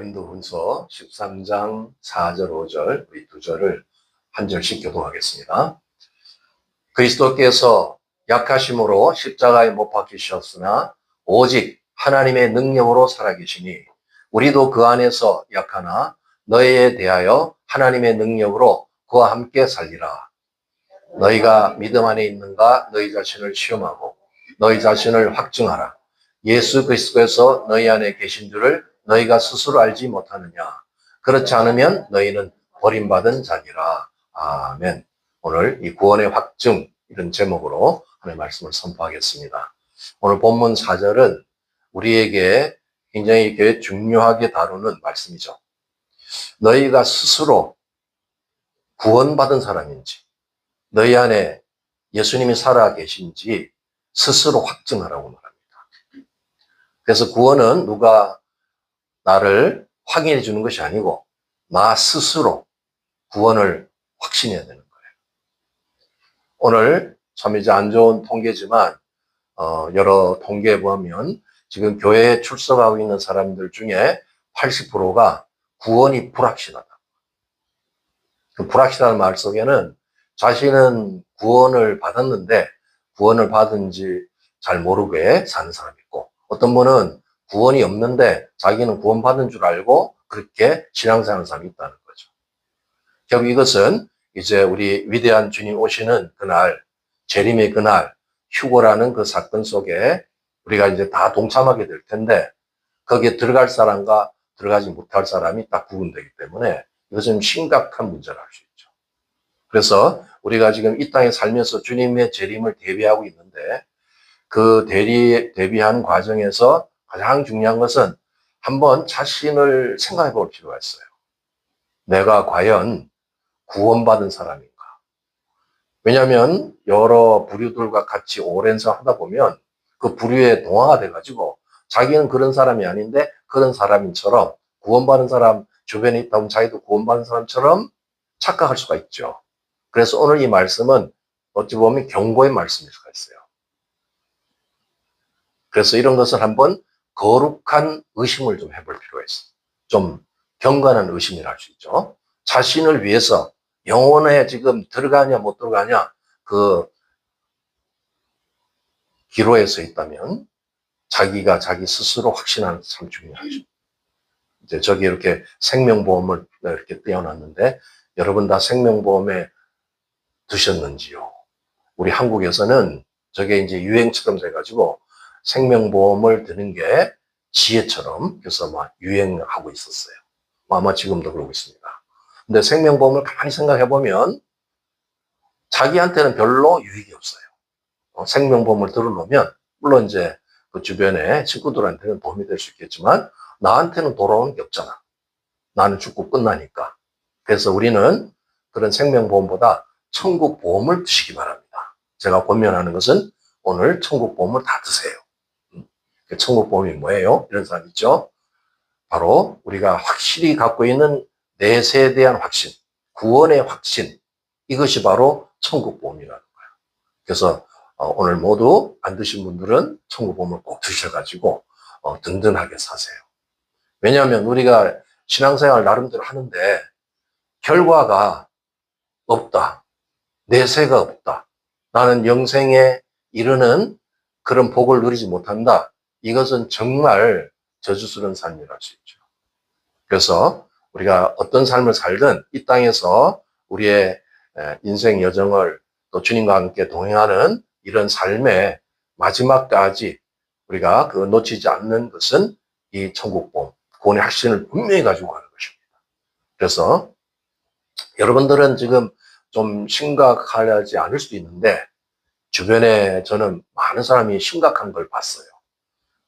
고린도후서 13장 4절 5절 우리 두 절을 한 절씩 교독하겠습니다. 그리스도께서 약하심으로 십자가에 못 박히셨으나 오직 하나님의 능력으로 살아계시니 우리도 그 안에서 약하나 너희에 대하여 하나님의 능력으로 그와 함께 살리라. 너희가 믿음 안에 있는가 너희 자신을 시험하고 너희 자신을 확증하라. 예수 그리스도에서 너희 안에 계신 줄을 너희가 스스로 알지 못하느냐. 그렇지 않으면 너희는 버림받은 자니라. 아멘. 오늘 이 구원의 확증 이런 제목으로 하나님의 말씀을 선포하겠습니다. 오늘 본문 4절은 우리에게 굉장히 중요하게 다루는 말씀이죠. 너희가 스스로 구원받은 사람인지 너희 안에 예수님이 살아 계신지 스스로 확증하라고 말합니다. 그래서 구원은 누가 나를 확인해 주는 것이 아니고 나 스스로 구원을 확신해야 되는 거예요. 오늘 참 이제 안 좋은 통계지만 여러 통계에 보면 지금 교회에 출석하고 있는 사람들 중에 80%가 구원이 불확실하다. 그 불확실한 말 속에는 자신은 구원을 받았는데 구원을 받은지 잘 모르게 사는 사람이 있고 어떤 분은 구원이 없는데 자기는 구원받은 줄 알고 그렇게 신앙생활하는 사람이 있다는 거죠. 결국 이것은 이제 우리 위대한 주님 오시는 그날, 재림의 그날, 휴거라는 그 사건 속에 우리가 이제 다 동참하게 될 텐데 거기에 들어갈 사람과 들어가지 못할 사람이 딱 구분되기 때문에 이것은 심각한 문제라 할 수 있죠. 그래서 우리가 지금 이 땅에 살면서 주님의 재림을 대비하고 있는데 그 대비한 과정에서 가장 중요한 것은 한번 자신을 생각해 볼 필요가 있어요. 내가 과연 구원받은 사람인가? 왜냐하면 여러 부류들과 같이 오랜 생활 하다 보면 그 부류에 동화가 돼가지고 자기는 그런 사람이 아닌데 그런 사람인처럼 구원받은 사람 주변에 있다 보면 자기도 구원받은 사람처럼 착각할 수가 있죠. 그래서 오늘 이 말씀은 어찌 보면 경고의 말씀일 수가 있어요. 그래서 이런 것을 한번 거룩한 의심을 좀 해볼 필요가 있어요. 좀 경건한 의심이라 할 수 있죠. 자신을 위해서 영혼에 지금 들어가냐 못 들어가냐 그 기로에 서 있다면 자기가 자기 스스로 확신하는 게 참 중요하죠. 이제 저기 이렇게 생명보험을 이렇게 떼어놨는데 여러분 다 생명보험에 드셨는지요? 우리 한국에서는 저게 이제 유행처럼 돼가지고 생명보험을 드는 게 지혜처럼 그래서 막 유행하고 있었어요. 아마 지금도 그러고 있습니다. 근데 생명보험을 가만히 생각해 보면 자기한테는 별로 유익이 없어요. 생명보험을 들어놓으면 물론 이제 그 주변에 친구들한테는 도움이 될 수 있겠지만 나한테는 돌아오는 게 없잖아. 나는 죽고 끝나니까. 그래서 우리는 그런 생명보험보다 천국보험을 드시기 바랍니다. 제가 권면하는 것은 오늘 천국보험을 다 드세요. 천국보험이 뭐예요? 이런 사람 있죠? 바로 우리가 확실히 갖고 있는 내세에 대한 확신, 구원의 확신, 이것이 바로 천국보험이라는 거예요. 그래서 오늘 모두 안 드신 분들은 천국보험을 꼭 드셔가지고 든든하게 사세요. 왜냐하면 우리가 신앙생활 나름대로 하는데 결과가 없다. 내세가 없다. 나는 영생에 이르는 그런 복을 누리지 못한다. 이것은 정말 저주스러운 삶이라 할 수 있죠. 그래서 우리가 어떤 삶을 살든 이 땅에서 우리의 인생 여정을 또 주님과 함께 동행하는 이런 삶의 마지막까지 우리가 그 놓치지 않는 것은 이 천국보험, 구원의 확신을 분명히 가지고 가는 것입니다. 그래서 여러분들은 지금 좀 심각하지 않을 수도 있는데 주변에 저는 많은 사람이 심각한 걸 봤어요.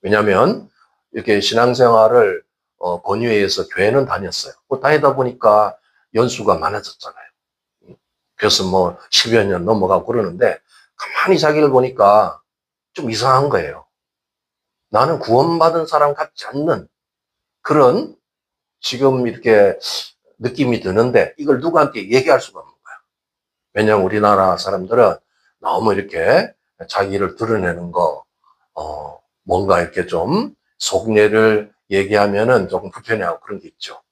왜냐하면 이렇게 신앙생활을 권유해서 교회는 다녔어요. 다니다 보니까 연수가 많아졌잖아요. 그래서 뭐 10여 년 넘어가고 그러는데 가만히 자기를 보니까 좀 이상한 거예요. 나는 구원받은 사람 같지 않는 그런 지금 이렇게 느낌이 드는데 이걸 누구한테 얘기할 수가 없는 거야. 왜냐하면 우리나라 사람들은 너무 이렇게 자기를 드러내는 거, 뭔가 이렇게 좀 속내를 얘기하면은 조금 불편해하고 그런 게 있죠.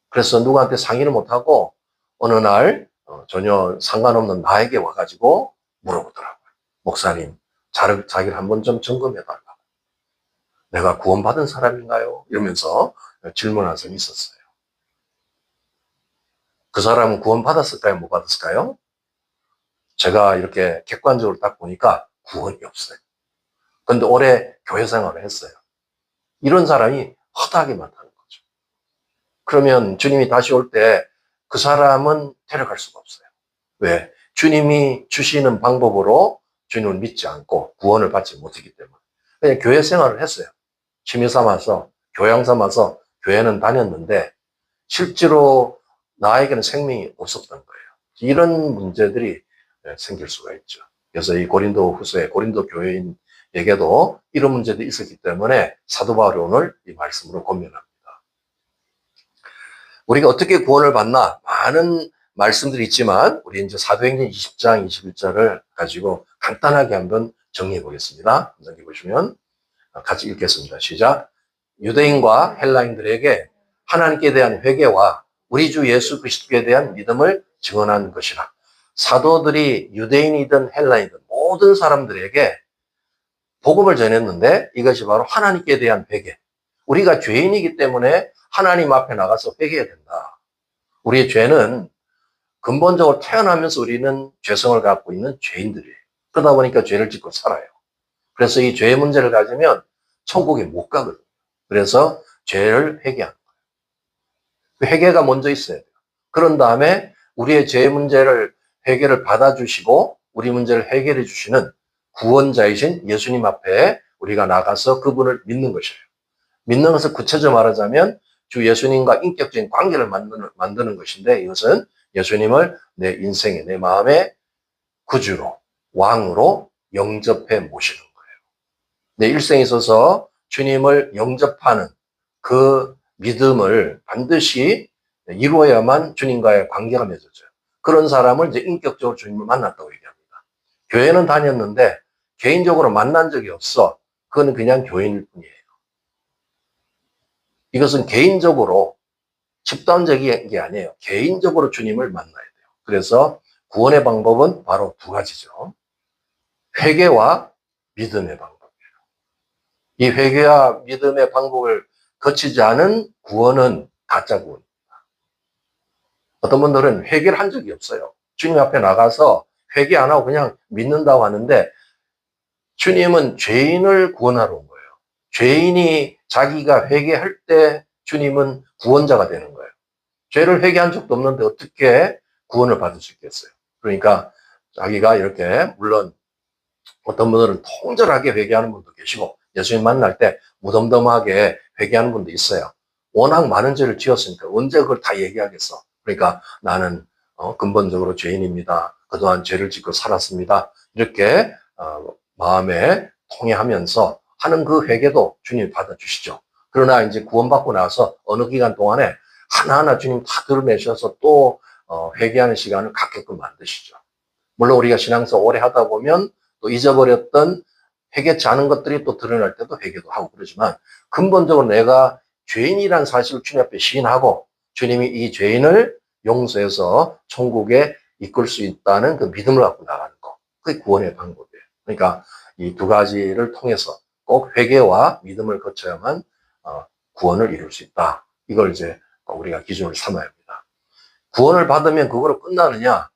그래서 누구한테 상의를 못하고 어느 날 전혀 상관없는 나에게 와가지고 물어보더라고요. 목사님, 자기를 한번 좀 점검해달라고. 내가 구원받은 사람인가요? 이러면서 질문한 사람이 있었어요. 그 사람은 구원받았을까요? 못 받았을까요? 제가 이렇게 객관적으로 딱 보니까 구원이 없어요. 근데 오래 교회 생활을 했어요. 이런 사람이 허다하게 많다는 거죠. 그러면 주님이 다시 올 때 그 사람은 데려갈 수가 없어요. 왜? 주님이 주시는 방법으로 주님을 믿지 않고 구원을 받지 못했기 때문에. 그냥 교회 생활을 했어요. 취미 삼아서, 교양 삼아서 교회는 다녔는데 실제로 나에게는 생명이 없었던 거예요. 이런 문제들이 생길 수가 있죠. 그래서 이 고린도 후서에 고린도 교회인에게도 이런 문제들이 있었기 때문에 사도 바울이 오늘 이 말씀으로 권면합니다. 우리가 어떻게 구원을 받나 많은 말씀들이 있지만 우리 이제 사도행전 20장 21절을 가지고 간단하게 한번 정리해 보겠습니다. 여기 보시면 같이 읽겠습니다. 시작. 유대인과 헬라인들에게 하나님께 대한 회개와 우리 주 예수 그리스도에 대한 믿음을 증언한 것이라. 사도들이 유대인이든 헬라인이든 모든 사람들에게 복음을 전했는데 이것이 바로 하나님께 대한 회개. 우리가 죄인이기 때문에 하나님 앞에 나가서 회개해야 된다. 우리의 죄는 근본적으로 태어나면서 우리는 죄성을 갖고 있는 죄인들이에요. 그러다 보니까 죄를 짓고 살아요. 그래서 이 죄의 문제를 가지면 천국에 못 가거든요. 그래서 죄를 회개하는 거예요. 회개가 먼저 있어야 돼요. 그런 다음에 우리의 죄의 문제를 회개를 받아주시고 우리 문제를 해결해 주시는 구원자이신 예수님 앞에 우리가 나가서 그분을 믿는 것이에요. 믿는 것을 구체적으로 말하자면 주 예수님과 인격적인 관계를 만드는 것인데 이것은 예수님을 내 인생에 내 마음의 구주로 왕으로 영접해 모시는 거예요. 내 일생에 있어서 주님을 영접하는 그 믿음을 반드시 이루어야만 주님과의 관계가 맺어져요. 그런 사람을 이제 인격적으로 주님을 만났다고 얘기합니다. 교회는 다녔는데 개인적으로 만난 적이 없어. 그건 그냥 교인일 뿐이에요. 이것은 개인적으로 집단적인 게 아니에요. 개인적으로 주님을 만나야 돼요. 그래서 구원의 방법은 바로 두 가지죠. 회개와 믿음의 방법이에요. 이 회개와 믿음의 방법을 거치지 않은 구원은 가짜 구원입니다. 어떤 분들은 회개를 한 적이 없어요. 주님 앞에 나가서 회개 안 하고 그냥 믿는다고 하는데 주님은 죄인을 구원하러 온 거예요. 죄인이 자기가 회개할 때 주님은 구원자가 되는 거예요. 죄를 회개한 적도 없는데 어떻게 구원을 받을 수 있겠어요? 그러니까 자기가 이렇게 물론 어떤 분들은 통절하게 회개하는 분도 계시고 예수님 만날 때 무덤덤하게 회개하는 분도 있어요. 워낙 많은 죄를 지었으니까 언제 그걸 다 얘기하겠어. 그러니까 나는 근본적으로 죄인입니다. 그동안 죄를 짓고 살았습니다. 이렇게 마음에 통해하면서 하는 그 회개도 주님이 받아주시죠. 그러나 이제 구원받고 나서 어느 기간 동안에 하나하나 주님 다 드러내셔서 또 회개하는 시간을 갖게끔 만드시죠. 물론 우리가 신앙생활 오래 하다 보면 또 잊어버렸던 회개치 않은 것들이 또 드러날 때도 회개도 하고 그러지만 근본적으로 내가 죄인이라는 사실을 주님 앞에 시인하고 주님이 이 죄인을 용서해서 천국에 이끌 수 있다는 그 믿음을 갖고 나가는 거. 그게 구원의 방법이에요. 그러니까 이 두 가지를 통해서 꼭 회개와 믿음을 거쳐야만 구원을 이룰 수 있다. 이걸 이제 우리가 기준을 삼아야 합니다. 구원을 받으면 그거로 끝나느냐?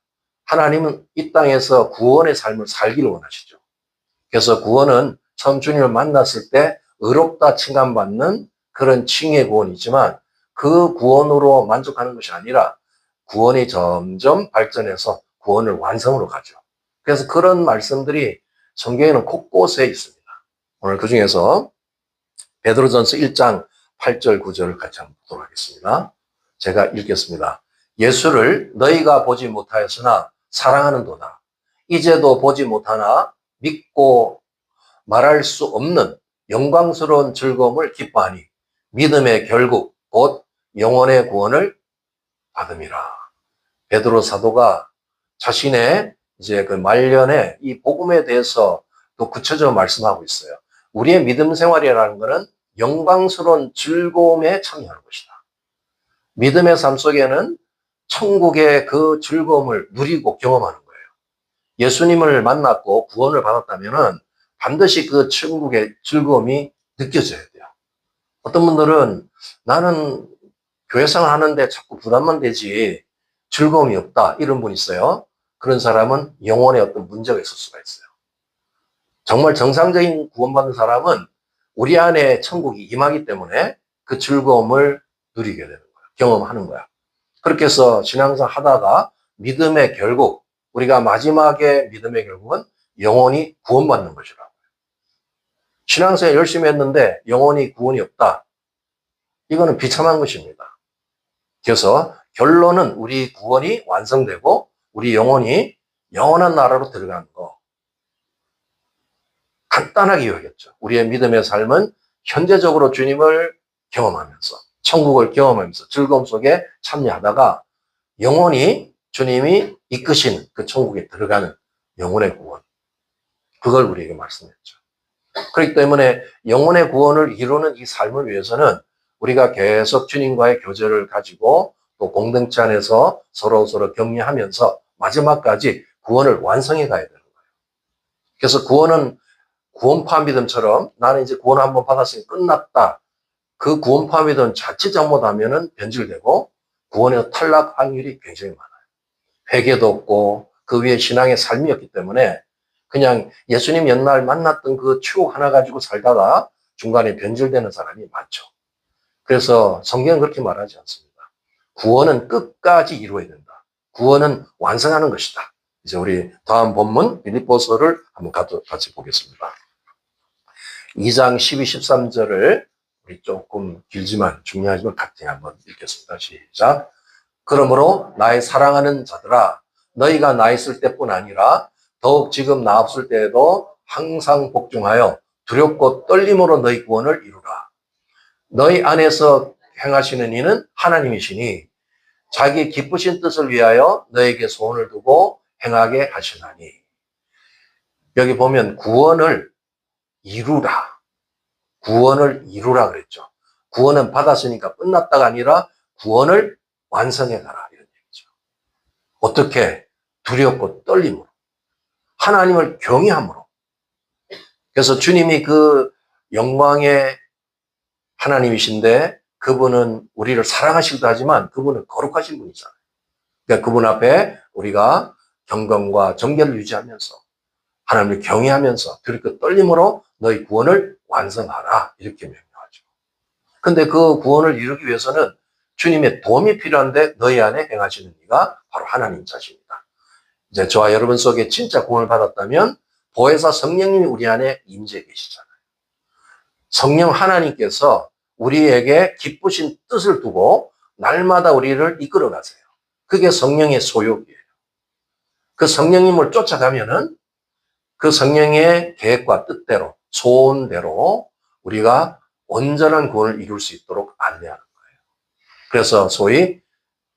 하나님은 이 땅에서 구원의 삶을 살기를 원하시죠. 그래서 구원은 처음 주님을 만났을 때 의롭다 칭함받는 그런 칭의 구원이지만 그 구원으로 만족하는 것이 아니라 구원이 점점 발전해서 구원을 완성으로 가죠. 그래서 그런 말씀들이 성경에는 곳곳에 있습니다. 오늘 그 중에서 베드로전서 1장 8절 9절을 같이 한번 보도록 하겠습니다. 제가 읽겠습니다. 예수를 너희가 보지 못하였으나 사랑하는도다. 이제도 보지 못하나 믿고 말할 수 없는 영광스러운 즐거움을 기뻐하니 믿음의 결국 곧 영혼의 구원을 받음이라. 베드로 사도가 자신의 이제 그 말년에 이 복음에 대해서 또 구체적으로 말씀하고 있어요. 우리의 믿음 생활이라는 것은 영광스러운 즐거움에 참여하는 것이다. 믿음의 삶 속에는 천국의 그 즐거움을 누리고 경험하는 거예요. 예수님을 만났고 구원을 받았다면 반드시 그 천국의 즐거움이 느껴져야 돼요. 어떤 분들은 나는 교회생활 하는데 자꾸 부담만 되지 즐거움이 없다 이런 분 있어요. 그런 사람은 영혼에 어떤 문제가 있을 수가 있어요. 정말 정상적인 구원받은 사람은 우리 안에 천국이 임하기 때문에 그 즐거움을 누리게 되는 거야. 경험하는 거야. 그렇게 해서 신앙생활 하다가 믿음의 결국, 우리가 마지막에 믿음의 결국은 영혼이 구원받는 것이라고. 신앙생활 열심히 했는데 영혼이 구원이 없다. 이거는 비참한 것입니다. 그래서 결론은 우리 구원이 완성되고 우리 영혼이 영원한 나라로 들어가는 거. 간단하게 이야기했죠. 우리의 믿음의 삶은 현재적으로 주님을 경험하면서 천국을 경험하면서 즐거움 속에 참여하다가 영원히 주님이 이끄신 그 천국에 들어가는 영혼의 구원. 그걸 우리에게 말씀했죠. 그렇기 때문에 영혼의 구원을 이루는 이 삶을 위해서는 우리가 계속 주님과의 교제를 가지고 또 공동체 안에서 서로 격려하면서 마지막까지 구원을 완성해 가야 되는 거예요. 그래서 구원은 구원파 믿음처럼 나는 이제 구원 한번 받았으니 끝났다. 그 구원파 믿음 자칫 잘못하면은 변질되고 구원에서 탈락 확률이 굉장히 많아요. 회개도 없고 그 위에 신앙의 삶이었기 때문에 그냥 예수님 옛날 만났던 그 추억 하나 가지고 살다가 중간에 변질되는 사람이 많죠. 그래서 성경은 그렇게 말하지 않습니다. 구원은 끝까지 이루어야 된다. 구원은 완성하는 것이다. 이제 우리 다음 본문 빌립보서를 한번 같이 보겠습니다. 2장 12, 13절을 우리 조금 길지만 중요하지만 같이 한번 읽겠습니다. 시작. 그러므로 나의 사랑하는 자들아, 너희가 나 있을 때뿐 아니라 더욱 지금 나 없을 때에도 항상 복종하여 두렵고 떨림으로 너희 구원을 이루라. 너희 안에서 행하시는 이는 하나님이시니 자기 기쁘신 뜻을 위하여 너에게 소원을 두고 행하게 하시나니. 여기 보면 구원을 이루라. 구원을 이루라 그랬죠. 구원은 받았으니까 끝났다가 아니라 구원을 완성해 가라 이런 얘기죠. 어떻게? 두렵고 떨림으로. 하나님을 경외함으로. 그래서 주님이 그 영광의 하나님이신데 그분은 우리를 사랑하시기도 하지만 그분은 거룩하신 분이잖아요. 그러니까 그분 앞에 우리가 경건과 정결을 유지하면서 하나님을 경외하면서 두렵고 떨림으로 너희 구원을 완성하라 이렇게 명령하죠. 근데 그 구원을 이루기 위해서는 주님의 도움이 필요한데 너희 안에 행하시는 이가 바로 하나님 자신이다. 이제 저와 여러분 속에 진짜 구원을 받았다면 보혜사 성령님이 우리 안에 임재해 계시잖아요. 성령 하나님께서 우리에게 기쁘신 뜻을 두고 날마다 우리를 이끌어 가세요. 그게 성령의 소욕이에요. 그 성령님을 쫓아가면은 그 성령의 계획과 뜻대로, 소원대로 우리가 온전한 구원을 이룰 수 있도록 안내하는 거예요. 그래서 소위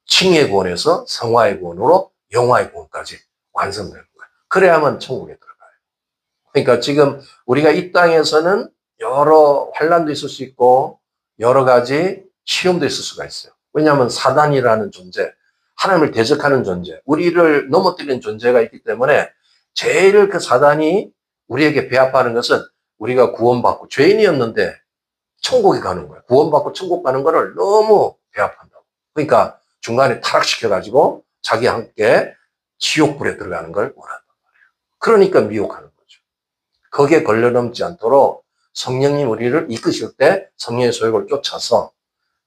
칭의 구원에서 성화의 구원으로 영화의 구원까지 완성되는 거예요. 그래야만 천국에 들어가요. 그러니까 지금 우리가 이 땅에서는 여러 환난도 있을 수 있고 여러 가지 시험도 있을 수가 있어요. 왜냐하면 사단이라는 존재, 하나님을 대적하는 존재, 우리를 넘어뜨리는 존재가 있기 때문에 제일 그 사단이 우리에게 배합하는 것은 우리가 구원받고 죄인이었는데 천국에 가는 거예요. 구원받고 천국 가는 거를 너무 배합한다고. 그러니까 중간에 타락시켜가지고 자기 함께 지옥불에 들어가는 걸 원한단 말이에요. 그러니까 미혹하는 거죠. 거기에 걸려넘지 않도록 성령님 우리를 이끄실 때 성령의 소욕을 쫓아서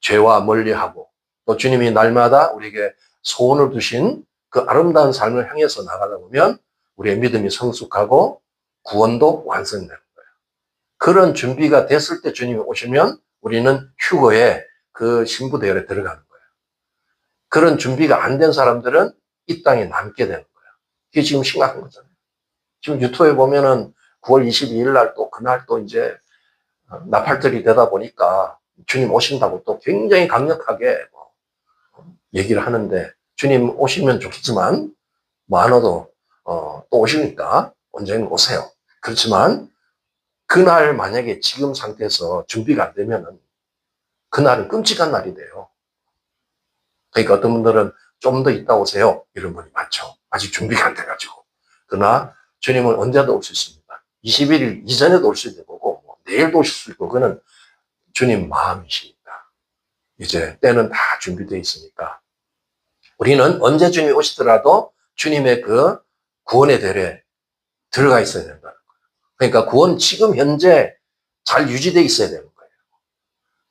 죄와 멀리하고 또 주님이 날마다 우리에게 소원을 두신 그 아름다운 삶을 향해서 나가다 보면 우리의 믿음이 성숙하고 구원도 완성되는 거예요. 그런 준비가 됐을 때 주님이 오시면 우리는 휴거에 그 신부대열에 들어가는 거예요. 그런 준비가 안 된 사람들은 이 땅에 남게 되는 거예요. 이게 지금 심각한 거잖아요. 지금 유튜브에 보면은 9월 22일 날 또 그날 또 이제 나팔절이 되다 보니까 주님 오신다고 또 굉장히 강력하게 얘기를 하는데 주님 오시면 좋겠지만 뭐 안 와도 또 오시니까 언젠가 오세요. 그렇지만 그날 만약에 지금 상태에서 준비가 안 되면은 그날은 끔찍한 날이 돼요. 그러니까 어떤 분들은 좀 더 있다 오세요. 이런 분이 많죠. 아직 준비가 안 돼가지고. 그러나 주님은 언제도 올 수 있습니다. 21일 이전에도 올 수 있는 거고, 내일도 오실 수 있고, 그거는 주님 마음이십니다. 이제 때는 다 준비되어 있으니까. 우리는 언제 주님이 오시더라도 주님의 그 구원의 대례에 들어가 있어야 된다는 거예요. 그러니까 구원 지금 현재 잘 유지되어 있어야 되는 거예요.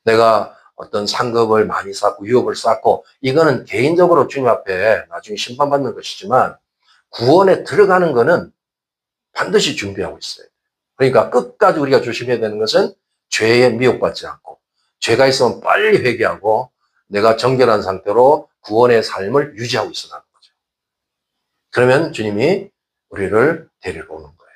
내가 어떤 상급을 많이 쌓고 유업을 쌓고 이거는 개인적으로 주님 앞에 나중에 심판받는 것이지만 구원에 들어가는 거는 반드시 준비하고 있어요. 그러니까 끝까지 우리가 조심해야 되는 것은 죄에 미혹받지 않고 죄가 있으면 빨리 회개하고 내가 정결한 상태로 구원의 삶을 유지하고 있어가는 거죠. 그러면 주님이 우리를 데리러 오는 거예요.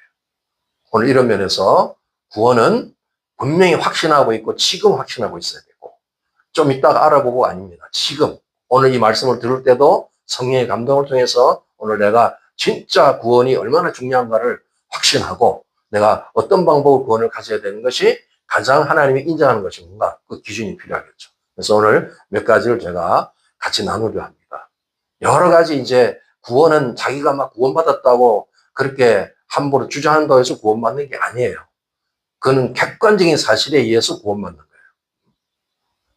오늘 이런 면에서 구원은 분명히 확신하고 있고 지금 확신하고 있어야 되고 좀 이따가 알아보고 아닙니다. 지금 오늘 이 말씀을 들을 때도 성령의 감동을 통해서 오늘 내가 진짜 구원이 얼마나 중요한가를 확신하고 내가 어떤 방법으로 구원을 가져야 되는 것이 가장 하나님이 인정하는 것이 뭔가 그 기준이 필요하겠죠. 그래서 오늘 몇 가지를 제가 같이 나누려 합니다. 여러 가지 이제 구원은 자기가 막 구원받았다고 그렇게 함부로 주장한다고 해서 구원받는 게 아니에요. 그건 객관적인 사실에 의해서 구원받는 거예요.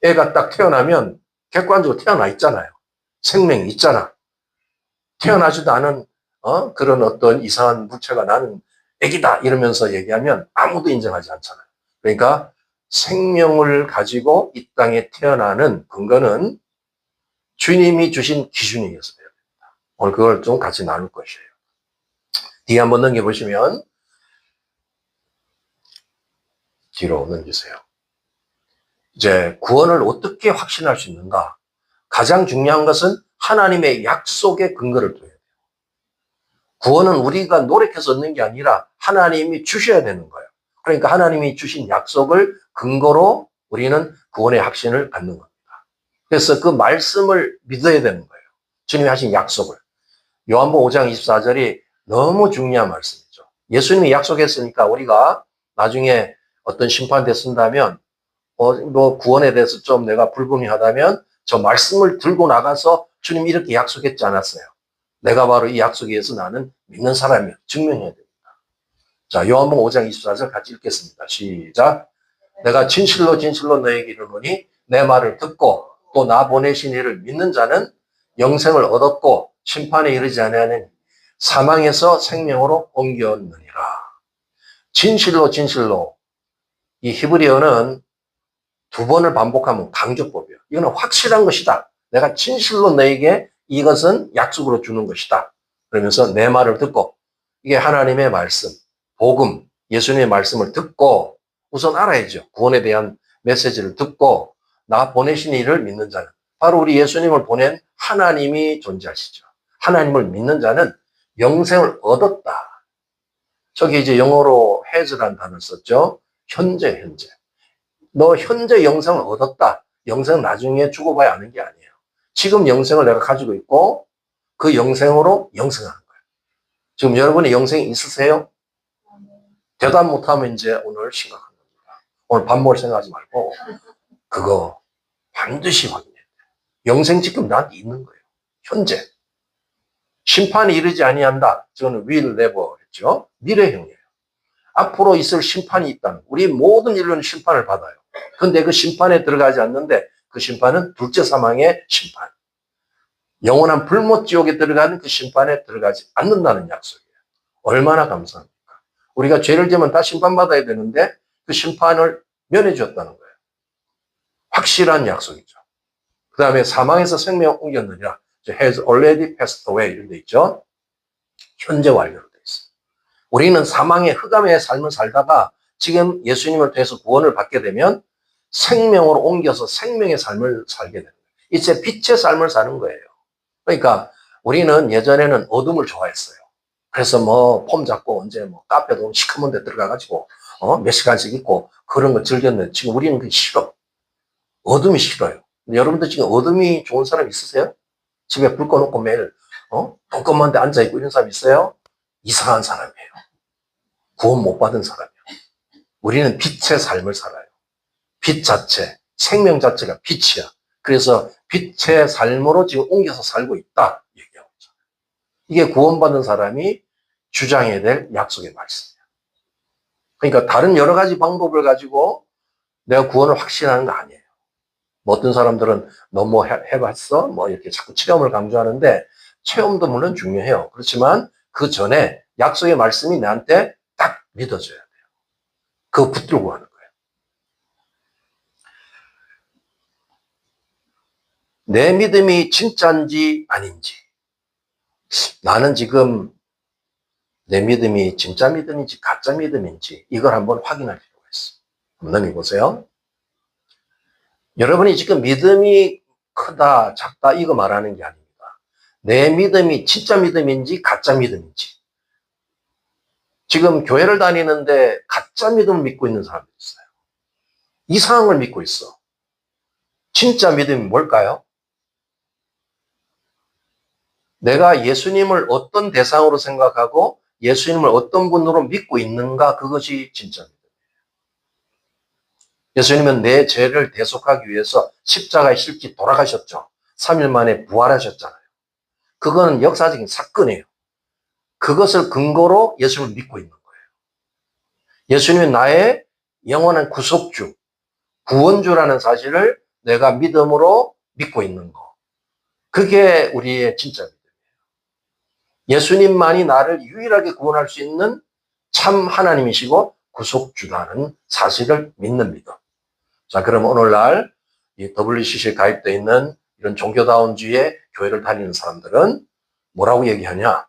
애가 딱 태어나면 객관적으로 태어나 있잖아요. 생명이 있잖아. 태어나지도 않은 그런 어떤 이상한 물체가 나는 애기다 이러면서 얘기하면 아무도 인정하지 않잖아요. 그러니까 생명을 가지고 이 땅에 태어나는 근거는 주님이 주신 기준이 있어야 됩니다. 오늘 그걸 좀 같이 나눌 것이에요. 뒤에 한번 넘겨보시면 뒤로 넘기세요. 이제 구원을 어떻게 확신할 수 있는가? 가장 중요한 것은 하나님의 약속의 근거를 둬야 돼요. 구원은 우리가 노력해서 얻는 게 아니라 하나님이 주셔야 되는 거예요. 그러니까 하나님이 주신 약속을 근거로 우리는 구원의 확신을 갖는 겁니다. 그래서 그 말씀을 믿어야 되는 거예요. 주님이 하신 약속을. 요한복음 5장 24절이 너무 중요한 말씀이죠. 예수님이 약속했으니까 우리가 나중에 어떤 심판대 쓴다면 뭐 구원에 대해서 좀 내가 불분명하다면 저 말씀을 들고 나가서 주님이 이렇게 약속했지 않았어요. 내가 바로 이 약속에 의해서 나는 믿는 사람이야. 증명해야 됩니다. 자, 요한복음 5장 24절 같이 읽겠습니다. 시작. 내가 진실로 진실로 너에게 이르노니 내 말을 듣고 또 나 보내신 이를 믿는 자는 영생을 얻었고 심판에 이르지 아니하는 사망에서 생명으로 옮겼느니라. 진실로 진실로 이 히브리어는 두 번을 반복하면 강조법이에요. 이거는 확실한 것이다. 내가 진실로 너에게 이것은 약속으로 주는 것이다. 그러면서 내 말을 듣고 이게 하나님의 말씀, 복음, 예수님의 말씀을 듣고 우선 알아야죠. 구원에 대한 메시지를 듣고 나 보내신 이를 믿는 자는 바로 우리 예수님을 보낸 하나님이 존재하시죠. 하나님을 믿는 자는 영생을 얻었다. 저기 이제 영어로 has라는 단어를 썼죠. 현재. 너 현재 영생을 얻었다. 영생은 나중에 죽어봐야 아는 게 아니에요. 지금 영생을 내가 가지고 있고 그 영생으로 영생하는 거예요. 지금 여러분의 영생이 있으세요? 대답 못하면 이제 오늘 심각한 겁니다. 오늘 밥 먹을 생각하지 말고 그거 반드시 확인해야 돼요. 영생 지금 나한테 있는 거예요. 현재. 심판이 이르지 아니한다. 저는 will never 했죠. 미래형이에요. 앞으로 있을 심판이 있다는 우리 모든 인류는 심판을 받아요. 그런데 그 심판에 들어가지 않는데 그 심판은 둘째 사망의 심판. 영원한 불못지옥에 들어가는 그 심판에 들어가지 않는다는 약속이에요. 얼마나 감사합니까? 우리가 죄를 지으면 다 심판받아야 되는데 그 심판을 면해 주었다는 거예요. 확실한 약속이죠. 그 다음에 사망에서 생명을 옮겼느니라. has already passed away 이런 데 있죠. 현재 완료로 돼 있어요. 우리는 사망의 흑암의 삶을 살다가 지금 예수님을 통해서 구원을 받게 되면 생명으로 옮겨서 생명의 삶을 살게 되는 거예요. 이제 빛의 삶을 사는 거예요. 그러니까 우리는 예전에는 어둠을 좋아했어요. 그래서 뭐 폼 잡고 언제 뭐 카페도 시커먼 데 들어가가지고 몇 시간씩 있고 그런 거 즐겼는데 지금 우리는 그게 싫어. 어둠이 싫어요. 여러분들 지금 어둠이 좋은 사람 있으세요? 집에 불 꺼놓고 매일 깜깜한 데 앉아있고 이런 사람 있어요? 이상한 사람이에요. 구원 못 받은 사람이에요. 우리는 빛의 삶을 살아요. 빛 자체, 생명 자체가 빛이야. 그래서 빛의 삶으로 지금 옮겨서 살고 있다 얘기하고 있잖아요. 이게 구원받은 사람이 주장해야 될 약속의 말씀이야. 그러니까 다른 여러 가지 방법을 가지고 내가 구원을 확신하는 거 아니에요. 뭐 어떤 사람들은 너 뭐 해봤어? 뭐 이렇게 자꾸 체험을 강조하는데 체험도 물론 중요해요. 그렇지만 그 전에 약속의 말씀이 나한테 딱 믿어져야 돼요. 그거 붙들고 하는 거예요. 내 믿음이 진짜인지 아닌지. 나는 지금 내 믿음이 진짜 믿음인지 가짜 믿음인지 이걸 한번 확인할 필요가 있어요. 한번 넘겨보세요. 여러분이 지금 믿음이 크다, 작다 이거 말하는 게 아닙니다. 내 믿음이 진짜 믿음인지 가짜 믿음인지. 지금 교회를 다니는데 가짜 믿음을 믿고 있는 사람들이 있어요. 이상한 믿고 있어. 진짜 믿음이 뭘까요? 내가 예수님을 어떤 대상으로 생각하고 예수님을 어떤 분으로 믿고 있는가 그것이 진짜 믿음이에요. 예수님은 내 죄를 대속하기 위해서 십자가에 실제 돌아가셨죠. 3일 만에 부활하셨잖아요. 그거는 역사적인 사건이에요. 그것을 근거로 예수님을 믿고 있는 거예요. 예수님은 나의 영원한 구속주, 구원주라는 사실을 내가 믿음으로 믿고 있는 거. 그게 우리의 진짜 믿음이에요. 예수님만이 나를 유일하게 구원할 수 있는 참 하나님이시고 구속주라는 사실을 믿는 믿음. 자, 그럼 오늘날 이 WCC에 가입되어 있는 이런 종교다운주의 교회를 다니는 사람들은 뭐라고 얘기하냐?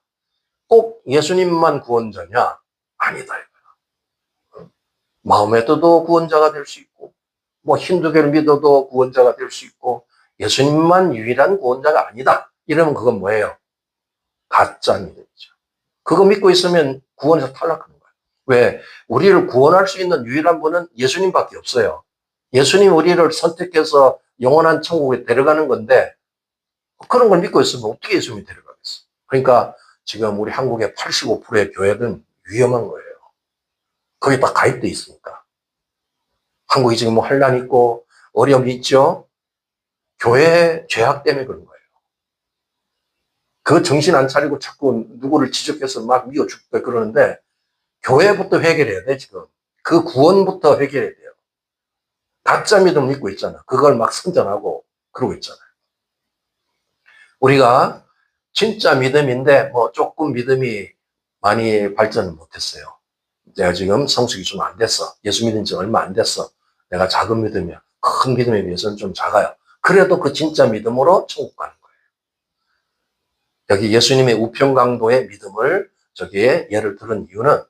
꼭 예수님만 구원자냐? 아니다. 마호메트도 구원자가 될 수 있고, 뭐 힌두교를 믿어도 구원자가 될 수 있고, 예수님만 유일한 구원자가 아니다. 이러면 그건 뭐예요? 가짜 믿음이죠. 그거 믿고 있으면 구원에서 탈락하는 거예요. 왜? 우리를 구원할 수 있는 유일한 분은 예수님밖에 없어요. 예수님 우리를 선택해서 영원한 천국에 데려가는 건데 그런 걸 믿고 있으면 어떻게 예수님이 데려가겠어? 그러니까 지금 우리 한국의 85%의 교회는 위험한 거예요. 거기 다 가입돼 있으니까. 한국이 지금 뭐 환란 있고 어려움이 있죠. 교회 죄악 때문에 그런 거예요. 그 정신 안 차리고 자꾸 누구를 지적해서 막 미워 죽다 그러는데 교회부터 해결해야 돼 지금. 그 구원부터 해결해야 돼요. 가짜 믿음 믿고 있잖아. 그걸 막 선전하고 그러고 있잖아요. 우리가 진짜 믿음인데 뭐 조금 믿음이 많이 발전을 못했어요. 내가 지금 성숙이 좀 안 됐어. 예수 믿은 지 얼마 안 됐어. 내가 작은 믿음이야. 큰 믿음에 비해서는 좀 작아요. 그래도 그 진짜 믿음으로 천국 가는 거예요. 여기 예수님의 우평강도의 믿음을 저기에 예를 들은 이유는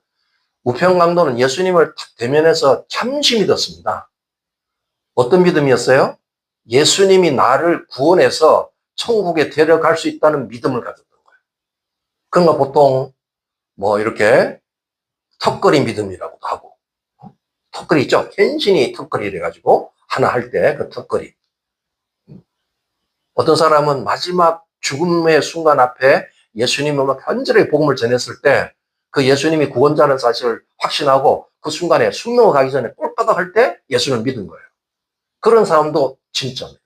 우평강도는 예수님을 대면해서 잠시 믿었습니다. 어떤 믿음이었어요? 예수님이 나를 구원해서 천국에 데려갈 수 있다는 믿음을 가졌던 거예요. 그러니까 보통 뭐 이렇게 턱걸이 믿음이라고도 하고 턱걸이 있죠? 헌신이 턱걸이를 해가지고 하나 할 때 그 턱걸이. 어떤 사람은 마지막 죽음의 순간 앞에 예수님을 막 간절히 복음을 전했을 때 그 예수님이 구원자라는 사실을 확신하고 그 순간에 숨 넘어가기 전에 꼴바닥 할 때 예수님을 믿은 거예요. 그런 사람도 진짜 믿어요.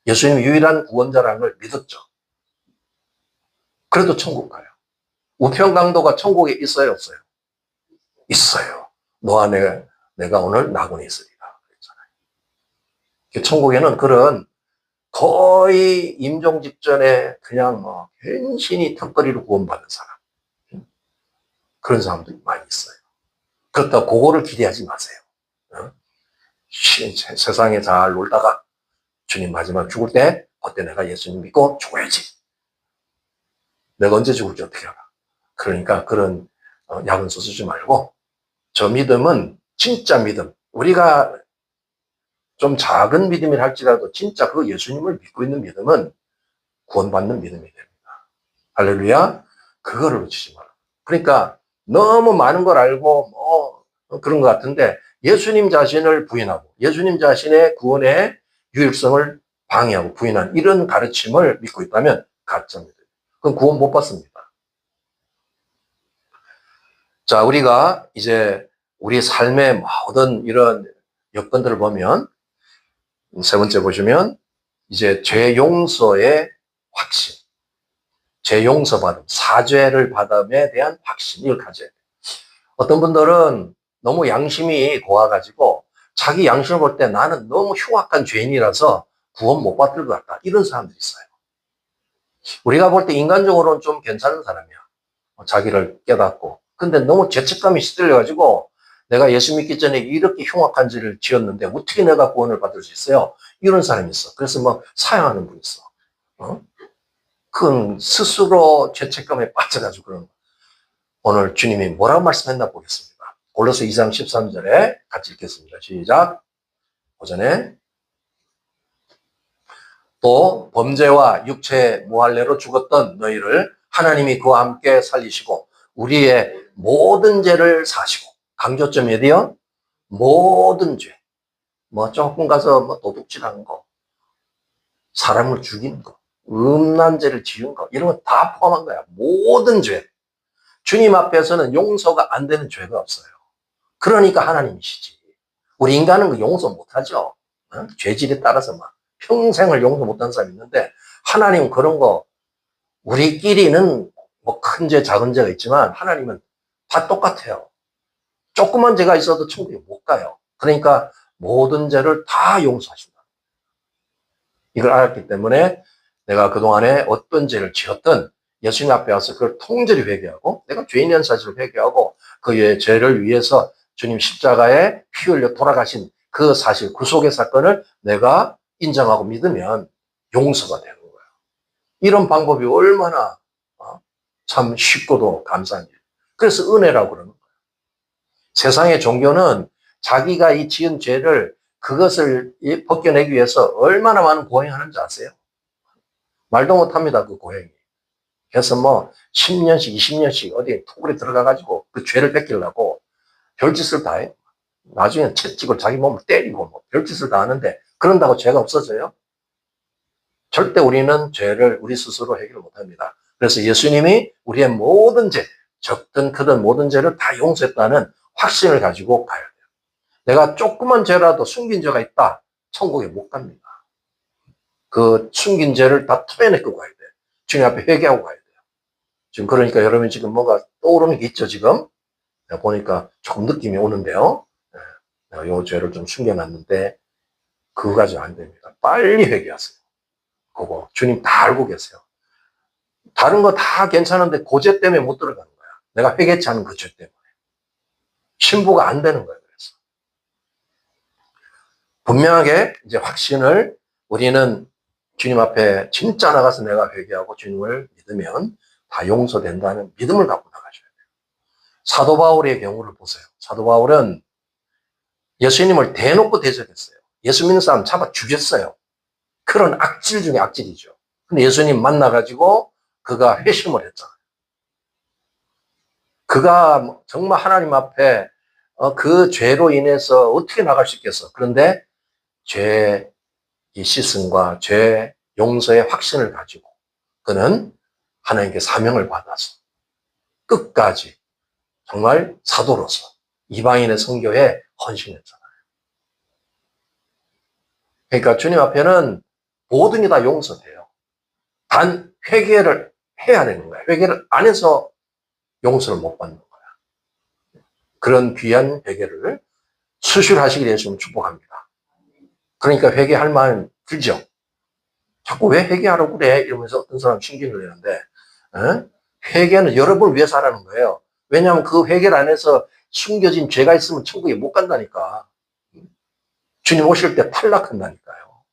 예수님이 유일한 구원자라는 걸 믿었죠. 그래도 천국 가요. 우평강도가 천국에 있어요, 없어요? 있어요. 너 안에 내가 오늘 낙원에 있으리라 그랬잖아요. 천국에는 그런 거의 임종 직전에 그냥 뭐 헌신이 턱걸이로 구원받은 사람. 그런 사람도 많이 있어요. 그렇다고 그거를 기대하지 마세요. 세상에 잘 놀다가 주님 마지막 죽을 때 그때 내가 예수님 믿고 죽어야지. 내가 언제 죽을지 어떻게 알아. 그러니까 그런 약은 쓰지 말고 저 믿음은 진짜 믿음. 우리가 좀 작은 믿음이라 할지라도 진짜 그 예수님을 믿고 있는 믿음은 구원받는 믿음이 됩니다. 할렐루야. 그거를 놓치지 마라. 그러니까 너무 많은 걸 알고 뭐 그런 것 같은데 예수님 자신을 부인하고 예수님 자신의 구원의 유일성을 방해하고 부인한 이런 가르침을 믿고 있다면 가짜입니다. 그건 구원 못 받습니다. 자, 우리가 이제 우리 삶의 모든 이런 여건들을 보면, 세 번째 보시면 이제 죄 용서의 확신, 죄 용서받음, 사죄를 받음에 대한 확신, 이걸 가져야 돼요. 어떤 분들은 너무 양심이 고와가지고 자기 양심을 볼 때 나는 너무 흉악한 죄인이라서 구원 못 받을 것 같다, 이런 사람들이 있어요. 우리가 볼 때 인간적으로는 좀 괜찮은 사람이야. 자기를 깨닫고. 근데 너무 죄책감이 시들려가지고 내가 예수 믿기 전에 이렇게 흉악한 죄를 지었는데 어떻게 내가 구원을 받을 수 있어요? 이런 사람이 있어. 그래서 막 사양하는 분이 있어. 그건 스스로 죄책감에 빠져가지고 그러는 거야. 오늘 주님이 뭐라고 말씀했나 보겠습니다. 골로새 2장 13절에 같이 읽겠습니다. 시작. 오전에 또 범죄와 육체의 무할례로 죽었던 너희를 하나님이 그와 함께 살리시고 우리의 모든 죄를 사시고, 강조점이 어디요? 모든 죄. 뭐 조금 가서 뭐 도둑질하는 거, 사람을 죽이는 거, 음란 죄를 지은 거, 이런 거 다 포함한 거야. 모든 죄. 주님 앞에서는 용서가 안 되는 죄가 없어요. 그러니까 하나님이시지. 우리 인간은 그 용서 못하죠. 죄질에 따라서 막 평생을 용서 못하는 사람이 있는데, 하나님은 그런 거, 우리끼리는 뭐 큰 죄, 작은 죄가 있지만 하나님은 다 똑같아요. 조그만 죄가 있어도 천국에 못 가요. 그러니까 모든 죄를 다 용서하신다. 이걸 알았기 때문에 내가 그동안에 어떤 죄를 지었든 예수님 앞에 와서 그걸 통절히 회개하고, 내가 죄인이라는 사실을 회개하고, 그의 죄를 위해서 주님 십자가에 피 흘려 돌아가신 그 사실, 구속의 사건을 내가 인정하고 믿으면 용서가 되는 거예요. 이런 방법이 얼마나 참 쉽고도 감사한 일. 그래서 은혜라고 그러는 거예요. 세상의 종교는 자기가 이 지은 죄를, 그것을 벗겨내기 위해서 얼마나 많은 고행하는지 아세요? 말도 못합니다, 그 고행이. 그래서 뭐 10년씩 20년씩 어디 토굴에 들어가가지고 그 죄를 뺏기려고 별짓을 다 해요. 나중에 채찍을 자기 몸을 때리고 뭐 별짓을 다 하는데, 그런다고 죄가 없어져요? 절대 우리는 죄를 우리 스스로 해결 못합니다. 그래서 예수님이 우리의 모든 죄, 적든 크든 모든 죄를 다 용서했다는 확신을 가지고 가야 돼요. 내가 조그만 죄라도 숨긴 죄가 있다, 천국에 못 갑니다. 그 숨긴 죄를 다 토해내고 가야 돼요. 주님 앞에 회개하고 가야 돼요. 지금 그러니까 여러분이 지금 뭐가 떠오르는 게 있죠, 지금? 내가 보니까 조금 느낌이 오는데요. 내가 요 죄를 좀 숨겨놨는데, 그거 가지고 안 됩니다. 빨리 회개하세요. 그거 주님 다 알고 계세요. 다른 거 다 괜찮은데 그 죄 때문에 못 들어가는 거야. 내가 회개치 않은 그 죄 때문에. 신부가 안 되는 거예요. 그래서 분명하게 이제 확신을, 우리는 주님 앞에 진짜 나가서 내가 회개하고 주님을 믿으면 다 용서된다는 믿음을 갖고 나가셔야 돼요. 사도 바울의 경우를 보세요. 사도 바울은 예수님을 대놓고 대적했어요. 예수 믿는 사람 잡아 죽였어요. 그런 악질 중에 악질이죠. 근데 예수님 만나가지고 그가 회심을 했잖아요. 그가 정말 하나님 앞에 그 죄로 인해서 어떻게 나갈 수 있겠어. 그런데 죄의 씻음과 죄 용서의 확신을 가지고 그는 하나님께 사명을 받아서 끝까지 정말 사도로서 이방인의 선교에 헌신했잖아요. 그러니까 주님 앞에는 모든 게 다 용서돼요. 단 회개를 해야 되는 거야. 회개를 안 해서 용서를 못 받는 거야. 그런 귀한 회개를 수술하시길 예수님 축복합니다. 그러니까 회개할 마음 들죠. 자꾸 왜 회개하라고 그래? 이러면서 어떤 사람 신경을 내는데, 회개는 여러분을 위해서 하라는 거예요. 왜냐하면 그 회개를 안 해서 숨겨진 죄가 있으면 천국에 못 간다니까. 주님 오실 때 탈락한다니까요.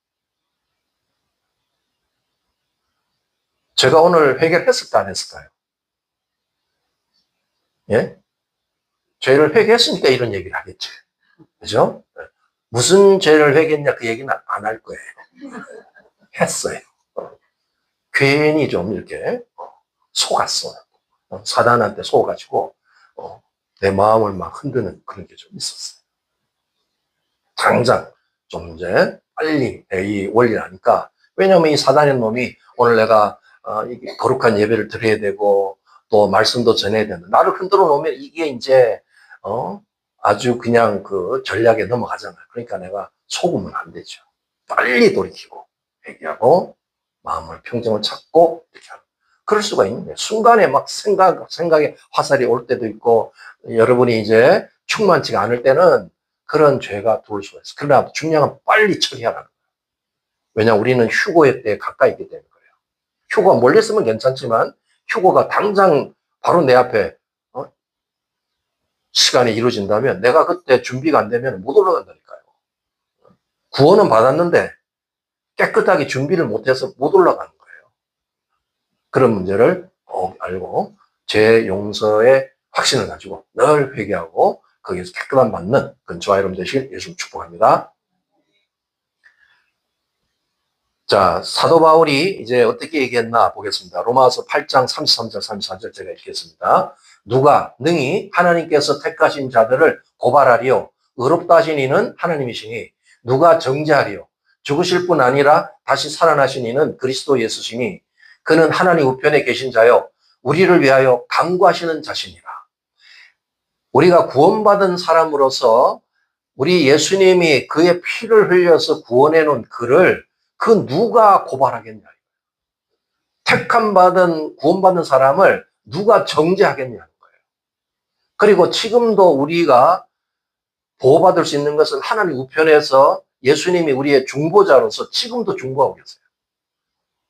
제가 오늘 회개를 했을까 안 했을까요? 예? 죄를 회개했으니까 이런 얘기를 하겠지. 그죠? 무슨 죄를 회개했냐 그 얘기는 안 할 거예요. 했어요. 괜히 좀 이렇게 속았어. 사단한테 속아가지고 내 마음을 막 흔드는 그런 게 좀 있었어요. 당장 좀 이제 빨리 이 원리를 하니까, 왜냐하면 이 사단의 놈이 오늘 내가 이게 거룩한 예배를 드려야 되고 또 말씀도 전해야 되는, 나를 흔들어 놓으면 이게 이제 아주 그냥 그 전략에 넘어가잖아요. 그러니까 내가 속으면 안 되죠. 빨리 돌이키고 회개하고 마음을 평정을 찾고 이렇게 하는. 그럴 수가 있는 거예요. 순간에 막 생각에 화살이 올 때도 있고, 여러분이 이제 충만치가 않을 때는 그런 죄가 들어올 수가 있어요. 그러나 중요한 건 빨리 처리하라는 거예요. 왜냐하면 우리는 휴고의 때에 가까이 있기 때문에 그래요. 휴고가 멀리 있으면 괜찮지만 휴고가 당장 바로 내 앞에 시간이 이루어진다면 내가 그때 준비가 안 되면 못 올라간다니까요. 구원은 받았는데 깨끗하게 준비를 못해서 못 올라가는 거예요. 그런 문제를 꼭 알고 죄 용서의 확신을 가지고 늘 회개하고 거기에서 깨끗한 받는 그런 저와 여러분 되시길 예수 축복합니다. 자, 사도 바울이 이제 어떻게 얘기했나 보겠습니다. 로마서 8장 33절 34절 제가 읽겠습니다. 누가 능히 하나님께서 택하신 자들을 고발하리요 의롭다 하신 이는 하나님이시니 누가 정죄하리요 죽으실 뿐 아니라 다시 살아나신 이는 그리스도 예수시니 그는 하나님 우편에 계신 자요 우리를 위하여 간구하시는 자시니라. 우리가 구원받은 사람으로서 우리 예수님이 그의 피를 흘려서 구원해 놓은 그를 그 누가 고발하겠냐. 택함 받은 구원받은 사람을 누가 정죄하겠냐는 거예요. 그리고 지금도 우리가 보호받을 수 있는 것은 하나님 우편에서 예수님이 우리의 중보자로서 지금도 중보하고 계세요.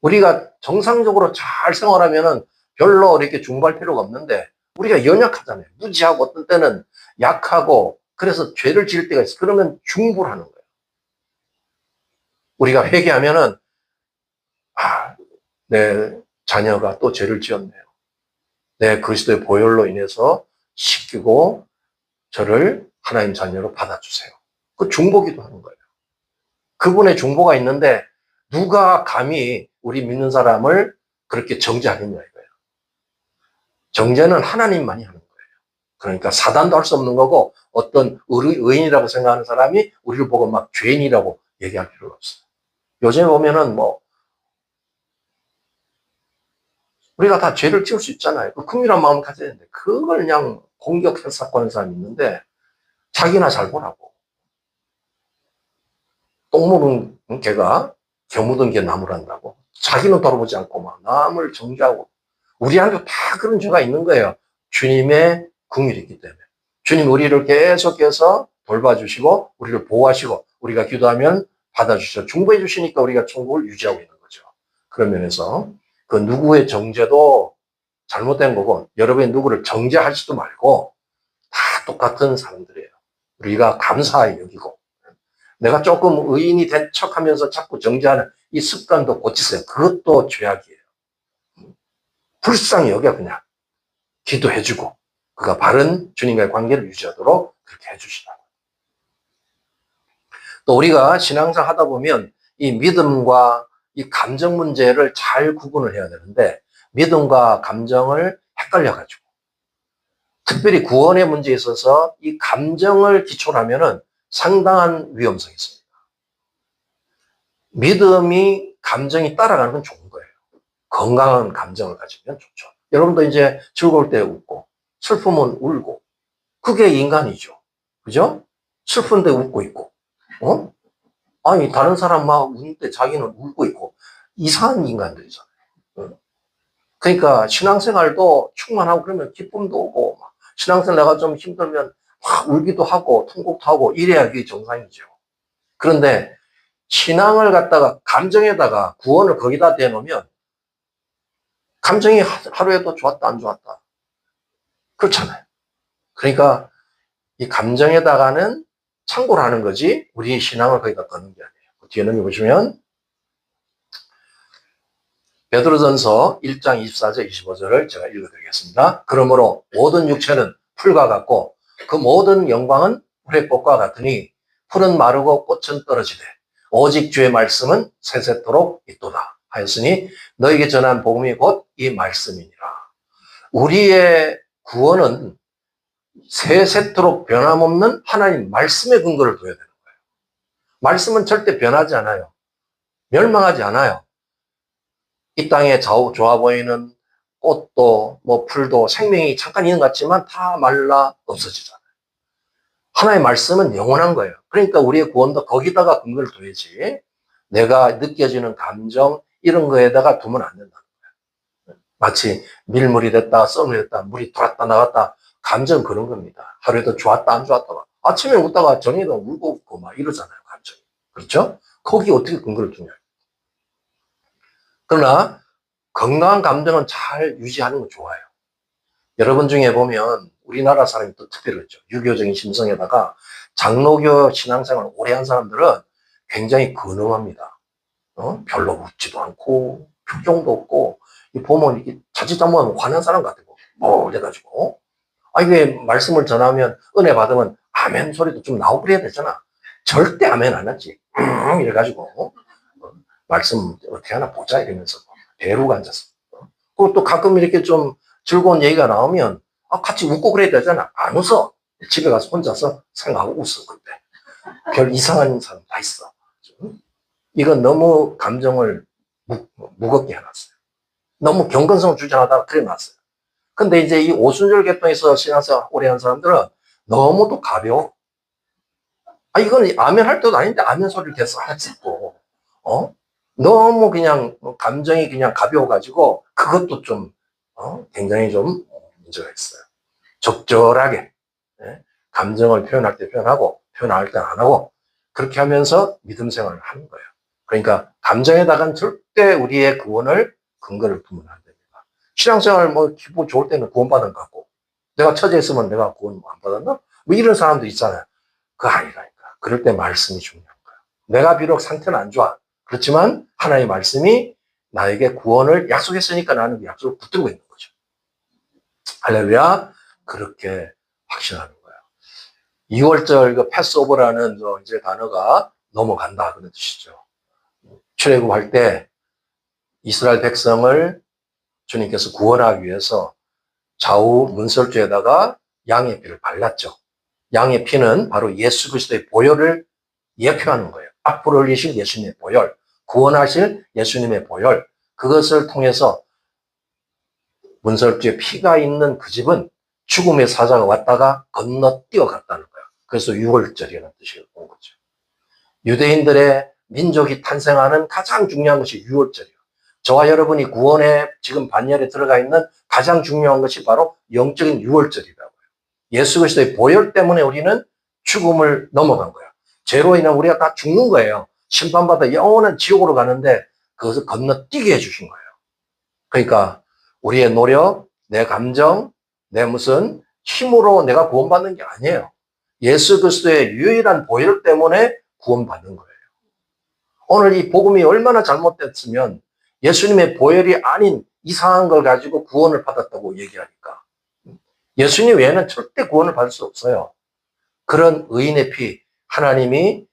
우리가 정상적으로 잘 생활하면은 별로 이렇게 중보할 필요가 없는데 우리가 연약하잖아요. 무지하고 어떤 때는 약하고 그래서 죄를 지을 때가 있어요. 그러면 중보를 하는 거예요. 우리가 회개하면은 내 자녀가 또 죄를 지었네요. 내 그리스도의 보혈로 인해서 씻기고 저를 하나님 자녀로 받아주세요. 그 중보기도 하는 거예요. 그분의 중보가 있는데 누가 감히 우리 믿는 사람을 그렇게 정죄하겠냐 이거예요. 정죄는 하나님만이 하는 거예요. 그러니까 사단도 할 수 없는 거고 어떤 의인이라고 생각하는 사람이 우리를 보고 막 죄인이라고 얘기할 필요가 없어요. 요즘에 보면은 우리가 다 죄를 지을 수 있잖아요. 그 긍휼한 마음을 가져야 되는데 그걸 그냥 공격해서 하는 사람이 있는데 자기나 잘 보라고. 똥 묻은 개가 겨 묻은 개 나무란다고. 자기는 돌아보지 않고 막 남을 정죄하고. 우리한테도 다 그런 죄가 있는 거예요. 주님의 긍휼이 있기 때문에. 주님 우리를 계속해서 돌봐주시고 우리를 보호하시고 우리가 기도하면 받아주셔 중보해 주시니까 우리가 천국을 유지하고 있는 거죠. 그런 면에서 그 누구의 정죄도 잘못된 거고 여러분이 누구를 정죄하지도 말고 다 똑같은 사람들이에요. 우리가 감사히 여기고 내가 조금 의인이 된 척하면서 자꾸 정죄하는 이 습관도 고치세요. 그것도 죄악이에요. 불쌍히 여겨 그냥 기도해주고 그가 바른 주님과의 관계를 유지하도록 그렇게 해주시라고. 또 우리가 신앙생활 하다 보면 이 믿음과 이 감정 문제를 잘 구분을 해야 되는데 믿음과 감정을 헷갈려가지고 특별히 구원의 문제에 있어서 이 감정을 기초로 하면은 상당한 위험성이 있습니다. 믿음이 감정이 따라가는 건 좋은 거예요. 건강한 감정을 가지면 좋죠. 여러분도 이제 즐거울 때 웃고 슬프면 울고 그게 인간이죠. 그죠? 슬픈데 웃고 있고 아니 다른 사람 막 우는 때 자기는 울고 있고 이상한 인간들이잖아요. 그러니까 신앙생활도 충만하고 그러면 기쁨도 오고 신앙생활 내가 좀 힘들면 막 울기도 하고 통곡도 하고 이래야 그게 정상이죠. 그런데 신앙을 갖다가 감정에다가 구원을 거기다 대놓으면 감정이 하루에도 좋았다 안 좋았다 그렇잖아요. 그러니까 이 감정에다가는 참고를 하는 거지 우리 신앙을 거기다 넣는 게 아니에요. 뒤에 넘겨보시면 베드로전서 1장 24절 25절을 제가 읽어드리겠습니다. 그러므로 모든 육체는 풀과 같고 그 모든 영광은 풀의 꽃과 같으니 풀은 마르고 꽃은 떨어지되 오직 주의 말씀은 세세토록 있도다 하였으니 너에게 전한 복음이 곧 이 말씀이니라. 우리의 구원은 세세토록 변함없는 하나님 말씀의 근거를 둬야 되는 거예요. 말씀은 절대 변하지 않아요. 멸망하지 않아요. 이 땅에 좋아 보이는 꽃도 풀도 생명이 잠깐 있는 것 같지만 다 말라 없어지잖아요. 하나님의 말씀은 영원한 거예요. 그러니까 우리의 구원도 거기다가 근거를 둬야지 내가 느껴지는 감정 이런 거에다가 두면 안 된다. 마치 밀물이 됐다, 썰물이 됐다, 물이 돌았다 나갔다. 감정 그런 겁니다. 하루에도 좋았다, 안 좋았다. 아침에 웃다가 저녁에도 울고 웃고 막 이러잖아요, 감정이. 그렇죠? 거기 어떻게 근거를 두냐. 그러나 건강한 감정은 잘 유지하는 건 좋아요. 여러분 중에 보면 우리나라 사람이 또 특별하죠. 유교적인 심성에다가 장로교 신앙생활을 오래 한 사람들은 굉장히 근엄합니다. 별로 웃지도 않고 표정도 없고 보면 자칫 잘못하면 화난 사람 같고 뭐 이래가지고 이게 말씀을 전하면 은혜 받으면 아멘 소리도 좀 나오고 그래야 되잖아. 절대 아멘 안 하지. 이래가지고 말씀 어떻게 하나 보자 이러면서 배로 앉았어. 그리고 또 가끔 이렇게 좀 즐거운 얘기가 나오면 같이 웃고 그래야 되잖아. 안 웃어. 집에 가서 혼자서 생각하고 웃어. 그때 별 이상한 사람 다 있어. 이건 너무 감정을 무겁게 해놨어요. 너무 경건성을 주장하다가 그래 놨어요. 근데 이제 이 오순절 계통에서 신앙생활 오래 한 사람들은 너무도 가벼워. 이건 아멘 할 때도 아닌데 아멘 소리를 계속 하나 듣고, 너무 그냥 감정이 그냥 가벼워가지고 그것도 좀, 굉장히 좀 문제가 있어요. 적절하게, 감정을 표현할 때 표현하고, 표현 안 할 때 안 하고, 그렇게 하면서 믿음 생활을 하는 거예요. 그러니까 감정에다가는 절대 우리의 구원을 근거를 두면 안 됩니다. 신앙생활 기분 좋을 때는 구원받은 것 같고, 내가 처제했으면 내가 구원 안 받았나? 이런 사람도 있잖아요. 그거 아니라니까. 그럴 때 말씀이 중요한 거예요. 내가 비록 상태는 안 좋아. 그렇지만 하나님의 말씀이 나에게 구원을 약속했으니까 나는 그 약속을 붙들고 있는 거죠. 할렐루야. 그렇게 확신하는 거예요. 2월절 그 패스오버라는 이제 단어가 넘어간다 그런 뜻이죠. 출애굽할 때 이스라엘 백성을 주님께서 구원하기 위해서 좌우 문설주에다가 양의 피를 발랐죠. 양의 피는 바로 예수 그리스도의 보혈을 예표하는 거예요. 앞으로 흘리실 예수님의 보혈, 구원하실 예수님의 보혈, 그것을 통해서 문설주에 피가 있는 그 집은 죽음의 사자가 왔다가 건너뛰어 갔다는 거예요. 그래서 6월절이라는 뜻이 온 거죠. 유대인들의 민족이 탄생하는 가장 중요한 것이 6월절이에요. 저와 여러분이 구원에 지금 반열에 들어가 있는 가장 중요한 것이 바로 영적인 6월절이라고요. 예수 그리스도의 보혈 때문에 우리는 죽음을 넘어간 거예요. 죄로 인해 우리가 다 죽는 거예요. 심판받아 영원한 지옥으로 가는데 그것을 건너뛰게 해주신 거예요. 그러니까 우리의 노력, 내 감정, 내 무슨 힘으로 내가 구원받는 게 아니에요. 예수 그리스도의 유일한 보혈 때문에 구원받는 거예요. 오늘 이 복음이 얼마나 잘못됐으면 예수님의 보혈이 아닌 이상한 걸 가지고 구원을 받았다고 얘기하니까. 예수님 외에는 절대 구원을 받을 수 없어요. 그런 의인의 피, 하나님이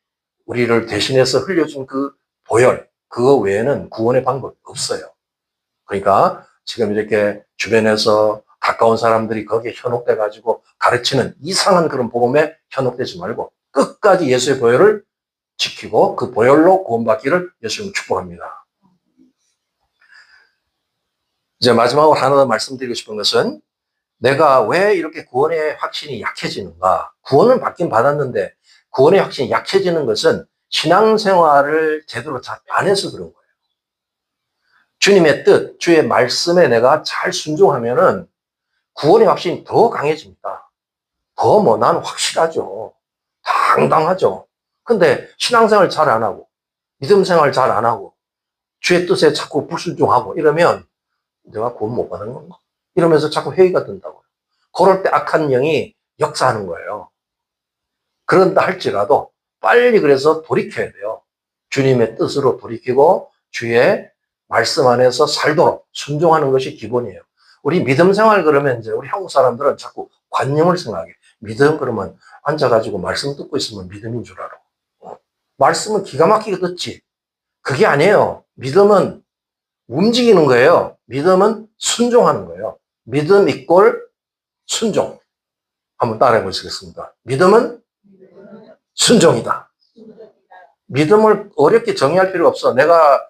우리를 대신해서 흘려준 그 보혈, 그거 외에는 구원의 방법이 없어요. 그러니까 지금 이렇게 주변에서 가까운 사람들이 거기에 현혹돼가지고 가르치는 이상한 그런 복음에 현혹되지 말고 끝까지 예수의 보혈을 지키고 그 보혈로 구원받기를 예수님 축복합니다. 이제 마지막으로 하나 더 말씀드리고 싶은 것은 내가 왜 이렇게 구원의 확신이 약해지는가? 구원을 받긴 받았는데 구원의 확신이 약해지는 것은 신앙생활을 제대로 잘 안 해서 그런 거예요. 주님의 뜻, 주의 말씀에 내가 잘 순종하면은 구원의 확신이 더 강해집니다. 나는 확실하죠. 당당하죠. 근데 신앙생활 잘 안 하고, 믿음생활 잘 안 하고, 주의 뜻에 자꾸 불순종하고 이러면 내가 구원 못 받는 건가? 이러면서 자꾸 회의가 든다고요. 그럴 때 악한 영이 역사하는 거예요. 그런다 할지라도 빨리 그래서 돌이켜야 돼요. 주님의 뜻으로 돌이키고 주의 말씀 안에서 살도록 순종하는 것이 기본이에요. 우리 믿음 생활 그러면 이제 우리 한국 사람들은 자꾸 관념을 생각해. 믿음 그러면 앉아가지고 말씀 듣고 있으면 믿음인 줄 알아. 말씀은 기가 막히게 듣지. 그게 아니에요. 믿음은 움직이는 거예요. 믿음은 순종하는 거예요. 믿음 이꼴 순종. 한번 따라해 보시겠습니다. 믿음은 순종이다. 믿음을 어렵게 정의할 필요 없어. 내가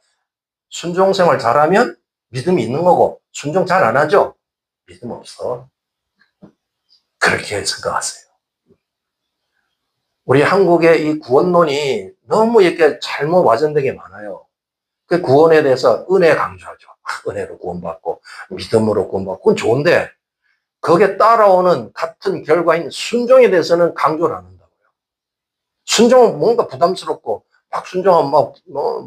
순종 생활 잘하면 믿음이 있는 거고, 순종 잘 안 하죠? 믿음 없어. 그렇게 생각하세요. 우리 한국의 이 구원론이 너무 이렇게 잘못 와전된 게 많아요. 그 구원에 대해서 은혜 강조하죠. 은혜로 구원받고 믿음으로 구원받고 그건 좋은데 거기에 따라오는 같은 결과인 순종에 대해서는 강조를 안 한다고요. 순종은 뭔가 부담스럽고 막 순종하면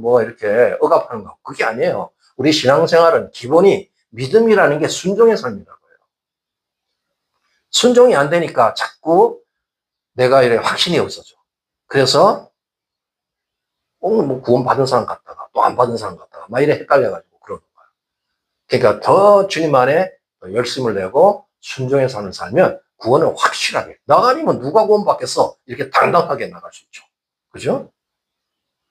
뭐 이렇게 억압하는 거 그게 아니에요. 우리 신앙생활은 기본이 믿음이라는 게 순종의 삶이라고요. 순종이 안 되니까 자꾸 내가 이렇게 확신이 없어져. 그래서 뭐 구원 받은 사람 같다가 또 안 받은 사람 같다가 막 이래 헷갈려가지고 그러는 거야. 그러니까 더 주님 안에 열심을 내고 순종의 삶을 살면 구원은 확실하게 나 아니면 누가 구원받겠어 이렇게 당당하게 나갈 수 있죠. 그죠?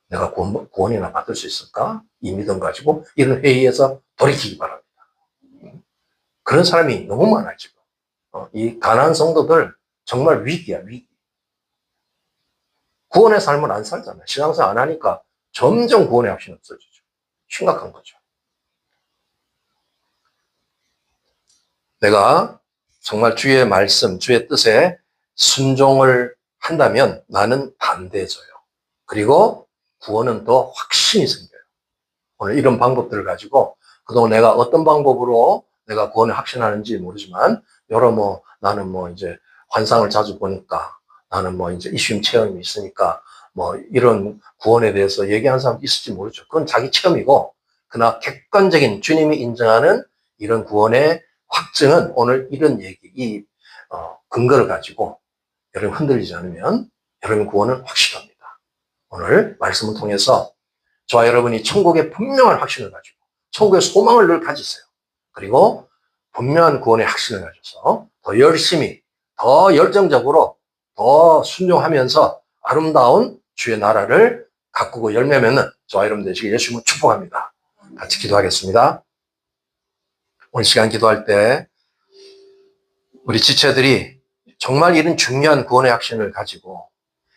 내가 구원이나 받을 수 있을까? 이 믿음 가지고 이런 회의에서 돌이키기 바랍니다. 그런 사람이 너무 많아요 지금. 이 가난한 성도들 정말 위기야 위기. 구원의 삶을 안 살잖아요. 신앙생활 안 하니까 점점 구원의 확신이 없어지죠. 심각한 거죠. 내가 정말 주의 말씀, 주의 뜻에 순종을 한다면 나는 담대해져요. 그리고 구원은 더 확신이 생겨요. 오늘 이런 방법들을 가지고 그동안 내가 어떤 방법으로 내가 구원에 확신하는지 모르지만 여러 나는 이제 환상을 자주 보니까 나는 이제 이슈임 체험이 있으니까 이런 구원에 대해서 얘기하는 사람도 있을지 모르죠. 그건 자기 체험이고 그러나 객관적인 주님이 인정하는 이런 구원의 확증은 오늘 이런 얘기, 근거를 가지고 여러분 흔들리지 않으면 여러분 구원은 확실합니다. 오늘 말씀을 통해서 저와 여러분이 천국의 분명한 확신을 가지고 천국의 소망을 늘 가지세요. 그리고 분명한 구원의 확신을 가져서 더 열심히, 더 열정적으로, 더 순종하면서 아름다운 주의 나라를 가꾸고 열매 맺는 저와 여러분 되시길 예수님을 축복합니다. 같이 기도하겠습니다. 오늘 시간 기도할 때 우리 지체들이 정말 이런 중요한 구원의 확신을 가지고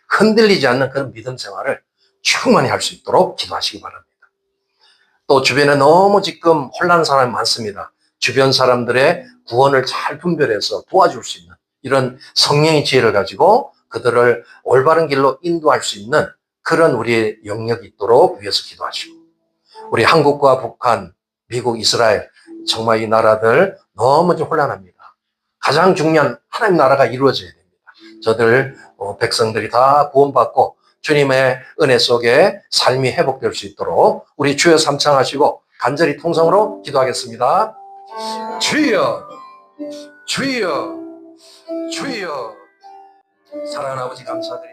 흔들리지 않는 그런 믿음 생활을 충만히 할 수 있도록 기도하시기 바랍니다. 또 주변에 너무 지금 혼란한 사람이 많습니다. 주변 사람들의 구원을 잘 분별해서 도와줄 수 있는 이런 성령의 지혜를 가지고 그들을 올바른 길로 인도할 수 있는 그런 우리의 영역이 있도록 위해서 기도하시고 우리 한국과 북한, 미국, 이스라엘 정말 이 나라들 너무 좀 혼란합니다. 가장 중요한 하나님 나라가 이루어져야 됩니다. 저들 백성들이 다 구원받고 주님의 은혜 속에 삶이 회복될 수 있도록 우리 주여 삼창하시고 간절히 통성으로 기도하겠습니다. 주여, 주여, 주여. 사랑하는 아버지 감사드립니다.